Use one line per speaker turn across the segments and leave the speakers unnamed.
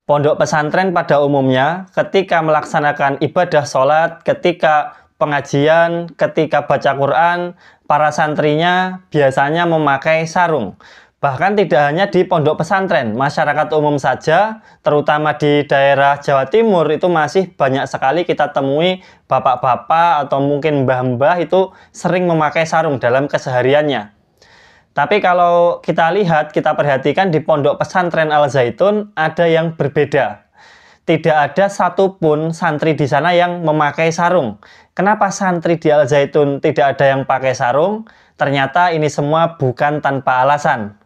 Pondok pesantren pada umumnya ketika melaksanakan ibadah sholat, ketika pengajian, ketika baca Quran, para santrinya biasanya memakai sarung. Bahkan tidak hanya di pondok pesantren, masyarakat umum saja, terutama di daerah Jawa Timur itu masih banyak sekali kita temui bapak-bapak atau mungkin mbah-mbah itu sering memakai sarung dalam kesehariannya. Tapi kalau kita lihat, kita perhatikan di pondok pesantren Al Zaitun ada yang berbeda. Tidak ada satupun santri di sana yang memakai sarung. Kenapa santri di Al Zaitun tidak ada yang pakai sarung? Ternyata ini semua bukan tanpa alasan.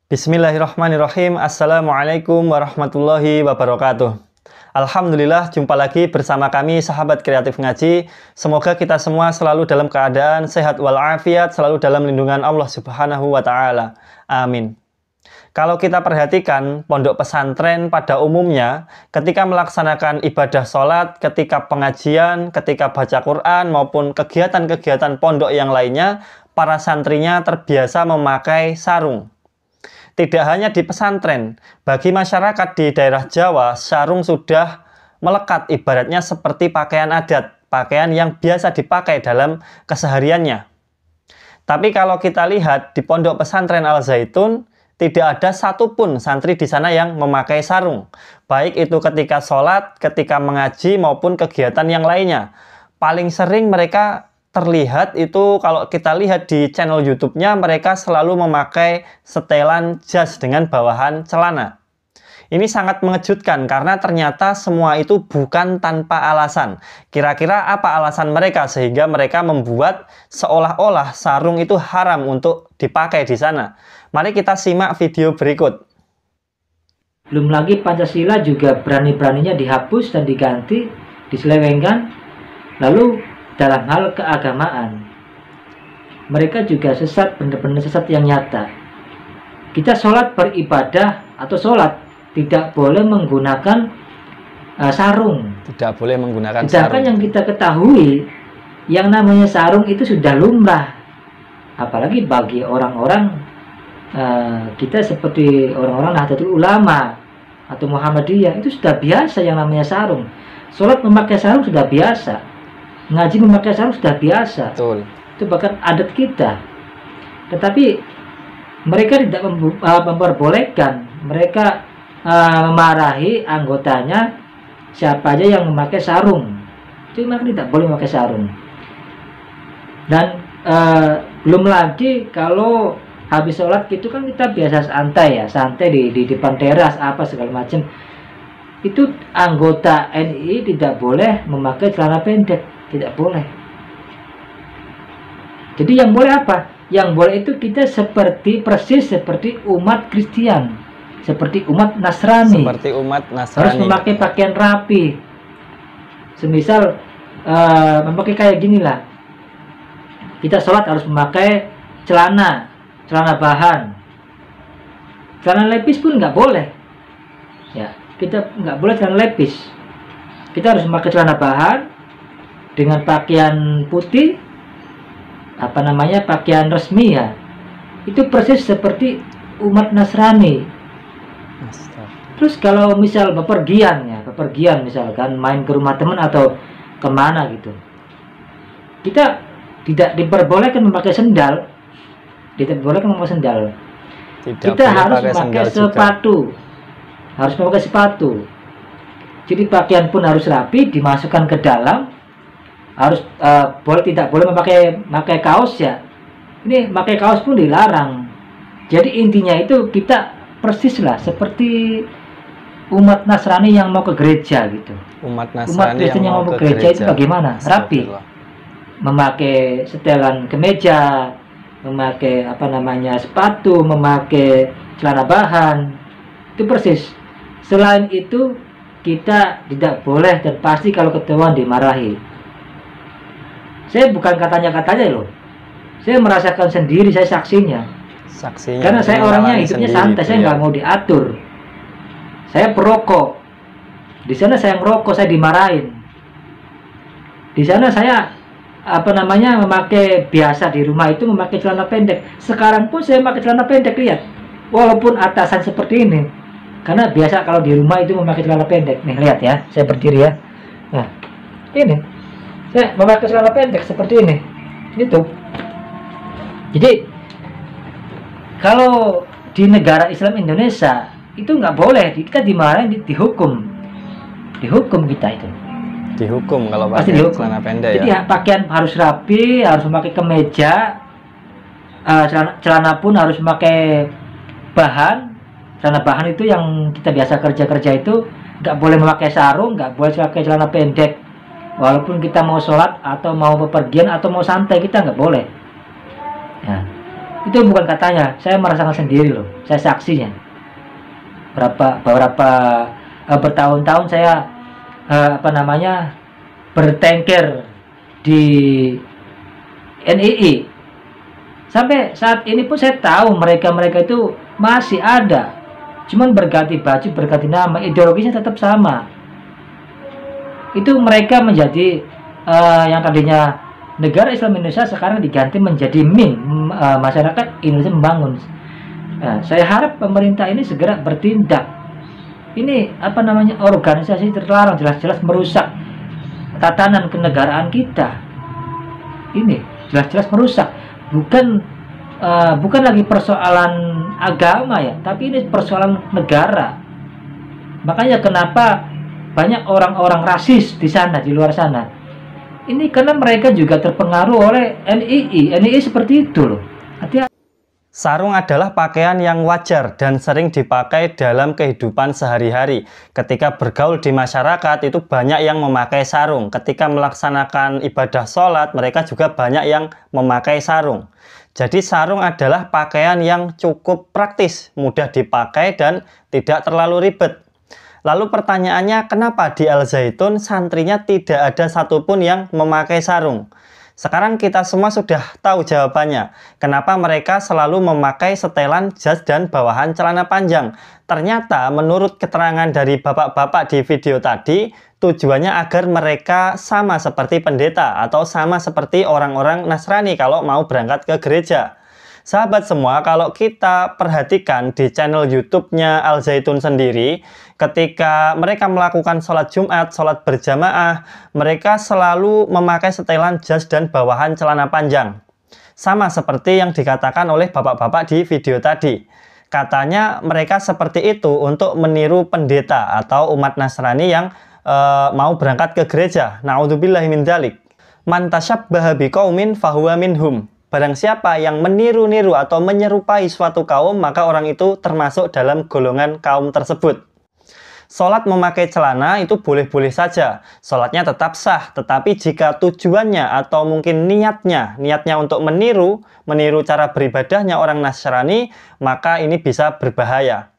Bismillahirrahmanirrahim. Assalamualaikum warahmatullahi wabarakatuh. Alhamdulillah, jumpa lagi bersama kami sahabat kreatif ngaji. Semoga kita semua selalu dalam keadaan sehat walafiat, selalu dalam lindungan Allah Subhanahu wa taala. Amin. Kalau kita perhatikan pondok pesantren pada umumnya ketika melaksanakan ibadah sholat, ketika pengajian, ketika baca Quran maupun kegiatan-kegiatan pondok yang lainnya, para santrinya terbiasa memakai sarung. Tidak hanya di pesantren, bagi masyarakat di daerah Jawa, sarung sudah melekat ibaratnya seperti pakaian adat, pakaian yang biasa dipakai dalam kesehariannya. Tapi kalau kita lihat di pondok pesantren Al Zaitun, tidak ada satupun santri di sana yang memakai sarung. Baik itu ketika sholat, ketika mengaji, maupun kegiatan yang lainnya. Paling sering mereka terlihat itu kalau kita lihat di channel YouTube-nya mereka selalu memakai setelan jas dengan bawahan celana. Ini sangat mengejutkan karena ternyata semua itu bukan tanpa alasan. Kira-kira apa alasan mereka sehingga mereka membuat seolah-olah sarung itu haram untuk dipakai di sana? Mari kita simak video berikut.
Belum lagi Pancasila juga berani-beraninya dihapus dan diganti, diselewengkan. Lalu dalam hal keagamaan, mereka juga sesat, benar-benar sesat yang nyata. Kita sholat beribadah atau sholat tidak boleh menggunakan sarung.
Tidak boleh menggunakan
Sedangkan
sarung.
yang kita ketahui, yang namanya sarung itu sudah lumrah. Apalagi bagi orang-orang kita seperti orang-orang Nahdlatul Ulama atau Muhammadiyah, itu sudah biasa yang namanya sarung. Sholat memakai sarung sudah biasa. Ngaji memakai sarung sudah biasa.
Betul.
Itu bahkan adat kita. Tetapi mereka tidak memperbolehkan. Mereka memarahi anggotanya siapa aja yang memakai sarung. Itu mereka tidak boleh memakai sarung. Dan belum lagi kalau habis sholat gitu kan kita biasa santai ya, santai di depan teras apa segala macam. Itu anggota NI tidak boleh memakai celana pendek. Tidak boleh. Jadi yang boleh apa? Yang boleh itu kita persis seperti umat Kristen, seperti umat Nasrani.
Seperti umat Nasrani.
Harus memakai pakaian rapi. Semisal memakai kayak gini lah. Kita sholat harus memakai celana bahan. Celana lepis pun nggak boleh. Ya, kita nggak boleh celana lepis. Kita harus memakai celana bahan dengan pakaian putih, pakaian resmi ya. Itu persis seperti umat Nasrani. Terus kalau misal bepergian misalkan main ke rumah teman atau kemana gitu, kita tidak diperbolehkan memakai sendal. Kita harus memakai sepatu. Harus memakai sepatu. Jadi pakaian pun harus rapi, dimasukkan ke dalam. Harus tidak boleh memakai kaos ya. Ini pakai kaos pun dilarang. Jadi intinya itu kita persis lah seperti umat Nasrani yang mau ke gereja gitu.
Umat Kristen
yang mau ke gereja itu bagaimana? Rapi. Memakai setelan kemeja, memakai sepatu, memakai celana bahan. Itu persis. Selain itu kita tidak boleh dan pasti kalau ketahuan dimarahi. Saya bukan katanya loh. Saya merasakan sendiri, saya saksinya. Karena saya orangnya hidupnya santai, saya nggak mau diatur. Saya perokok. Di sana saya ngerokok, saya dimarahin. Di sana saya memakai biasa di rumah itu memakai celana pendek. Sekarang pun saya pakai celana pendek, lihat. Walaupun atasan seperti ini. Karena biasa kalau di rumah itu memakai celana pendek. Nih, lihat ya, saya berdiri ya. Nah, ini. Saya memakai celana pendek seperti ini. Itu. Jadi kalau di negara Islam Indonesia itu nggak boleh, kita dimarahin, dihukum kita itu.
Dihukum kalau
Pasti
pakai
dihukum.
celana pendek.
Jadi
ya.
pakaian harus rapi, harus memakai kemeja, celana pun harus memakai celana bahan itu yang kita biasa kerja itu. Nggak boleh memakai sarung, nggak boleh pakai celana pendek. Walaupun kita mau sholat atau mau bepergian atau mau santai, kita nggak boleh. Nah, itu bukan katanya, saya merasakan sendiri loh, saya saksinya. Beberapa bertahun-tahun saya bertengker di NII. Sampai saat ini pun saya tahu mereka itu masih ada, cuman berganti baju, berganti nama, ideologinya tetap sama. Itu mereka menjadi yang tadinya negara Islam Indonesia sekarang diganti menjadi masyarakat Indonesia membangun. Nah, saya harap pemerintah ini segera bertindak. Ini organisasi terlarang, jelas-jelas merusak tatanan kenegaraan kita. Ini jelas-jelas merusak. Bukan lagi persoalan agama ya, tapi ini persoalan negara. Makanya kenapa banyak orang-orang rasis di sana, di luar sana. Ini karena mereka juga terpengaruh oleh NII seperti itu loh. Hati-hati.
Sarung adalah pakaian yang wajar dan sering dipakai dalam kehidupan sehari-hari. Ketika bergaul di masyarakat itu banyak yang memakai sarung. Ketika melaksanakan ibadah sholat mereka juga banyak yang memakai sarung. Jadi sarung adalah pakaian yang cukup praktis, mudah dipakai dan tidak terlalu ribet. Lalu pertanyaannya, kenapa di Al Zaitun santrinya tidak ada satupun yang memakai sarung? Sekarang kita semua sudah tahu jawabannya. Kenapa mereka selalu memakai setelan jas dan bawahan celana panjang? Ternyata menurut keterangan dari bapak-bapak di video tadi, tujuannya agar mereka sama seperti pendeta atau sama seperti orang-orang Nasrani kalau mau berangkat ke gereja. Sahabat semua, kalau kita perhatikan di channel YouTube-nya Al Zaitun sendiri, ketika mereka melakukan sholat Jumat, sholat berjamaah, mereka selalu memakai setelan jas dan bawahan celana panjang. Sama seperti yang dikatakan oleh bapak-bapak di video tadi. Katanya mereka seperti itu untuk meniru pendeta atau umat Nasrani yang mau berangkat ke gereja. Na'udzubillahi min dzalik. Man tasyabbaha biqaumin fahuwa minhum. Barang siapa yang meniru-niru atau menyerupai suatu kaum, maka orang itu termasuk dalam golongan kaum tersebut. Sholat memakai celana itu boleh-boleh saja. Sholatnya tetap sah, tetapi jika tujuannya atau mungkin niatnya untuk meniru cara beribadahnya orang Nasrani, maka ini bisa berbahaya.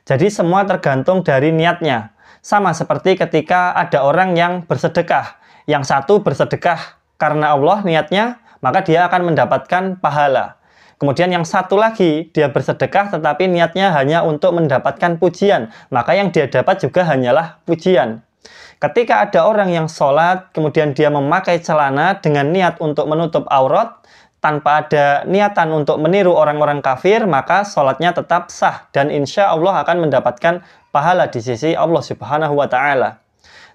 Jadi semua tergantung dari niatnya. Sama seperti ketika ada orang yang bersedekah. Yang satu bersedekah karena Allah niatnya, maka dia akan mendapatkan pahala. Kemudian yang satu lagi, dia bersedekah tetapi niatnya hanya untuk mendapatkan pujian. Maka yang dia dapat juga hanyalah pujian. Ketika ada orang yang sholat, kemudian dia memakai celana dengan niat untuk menutup aurat, tanpa ada niatan untuk meniru orang-orang kafir, maka sholatnya tetap sah. Dan insya Allah akan mendapatkan pahala di sisi Allah Subhanahu wa Ta'ala.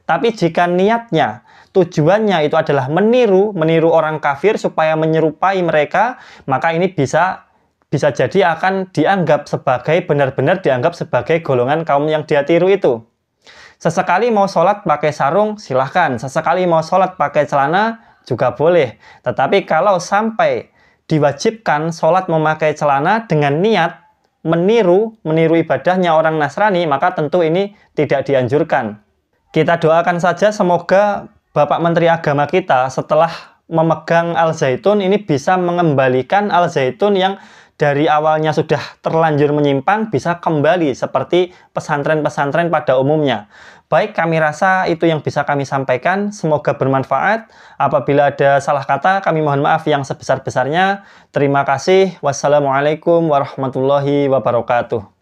Tapi jika niatnya, tujuannya itu adalah meniru orang kafir supaya menyerupai mereka, maka ini bisa jadi akan dianggap sebagai benar-benar dianggap sebagai golongan kaum yang dia tiru itu. Sesekali mau sholat pakai sarung, silahkan. Sesekali mau sholat pakai celana, juga boleh. Tetapi kalau sampai diwajibkan sholat memakai celana dengan niat meniru ibadahnya orang Nasrani, maka tentu ini tidak dianjurkan. Kita doakan saja semoga Bapak Menteri Agama kita setelah memegang Al Zaitun ini bisa mengembalikan Al Zaitun yang dari awalnya sudah terlanjur menyimpang bisa kembali seperti pesantren-pesantren pada umumnya. Baik, kami rasa itu yang bisa kami sampaikan. Semoga bermanfaat. Apabila ada salah kata, kami mohon maaf yang sebesar-besarnya. Terima kasih. Wassalamualaikum warahmatullahi wabarakatuh.